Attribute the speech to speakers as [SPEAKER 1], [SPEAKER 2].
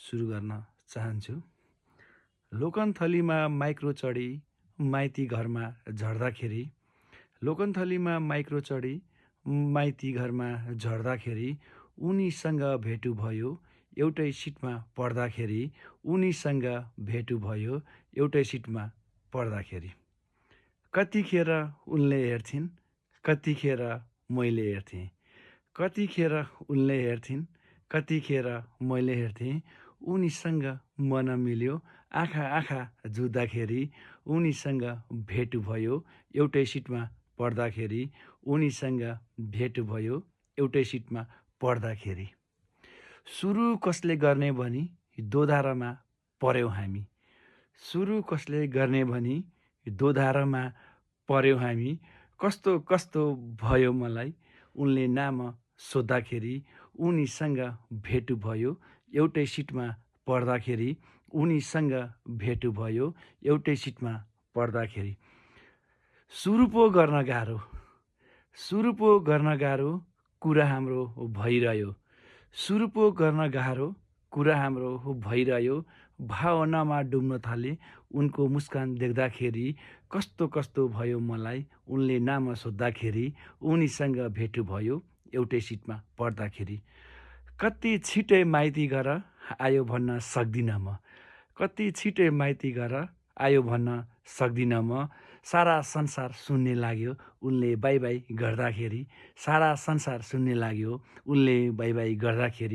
[SPEAKER 1] सुरु गर्न चाहन्छु। लोकन्थलीमा माइक्रो चढी माइती घरमा झर्दाखेरि, लोकन्थलीमा माइक्रो चढी माइती घरमा झर्दाखेरि उनीसँग भेटु भयो एउटै सिटमा पढ्दाखेरि, उनीसँग भेटु भयो एउटै सिटमा पढ्दाखेरि। कतिखेर उनले हेर्थिन्, कतिखेर मैले हेर्थेँ, कतिखेर उनले हेर्थिन्, कतिखेर मैले हेर्थेँ। उनीसँग मन मिल्यो आँखा आँखा जुत्दाखेरि, उनीसँग भेट भयो एउटै सिटमा पढ्दाखेरि, उनीसँग भेट भयो एउटै सिटमा पढ्दाखेरि। सुरु कसले गर्ने भनी दोधारमा पर्यौँ हामी, सुरु कसले गर्ने भनी दोधारमा पर्यौँ हामी। कस्तो कस्तो भयो मलाई उनले नाम सोद्धाखेरि, उनीसँग भेट भयो एउटै सिटमा पढ्दाखेरि, उनीसँग भेट भयो एउटै सिटमा पढ्दाखेरि। सुरु पो गर्न गाह्रो, सुरु पो गर्न गाह्रो कुरा हाम्रो भइरह्यो, सुरु पो गर्न गाह्रो कुरा हाम्रो भइरह्यो। भावनामा डुब्न थाले उनको मुस्कान देख्दाखेरि, कस्तो कस्तो भयो मलाई उनले नाम सोद्धाखेरि, उनीसँग भेट भयो एउटै सिटमा पढ्दाखेरि। कति छिटै माइती घर आयो भन्न सक्दिनँ म, कति छिटै माइती घर आयो भन्न सक्दिनँ म। सारा संसार सुन्ने लाग्यो उनले बाई बाई गर्दाखेरि, सारा संसार सुन्ने लाग्यो उनले बाई बाई गर्दाखेरि।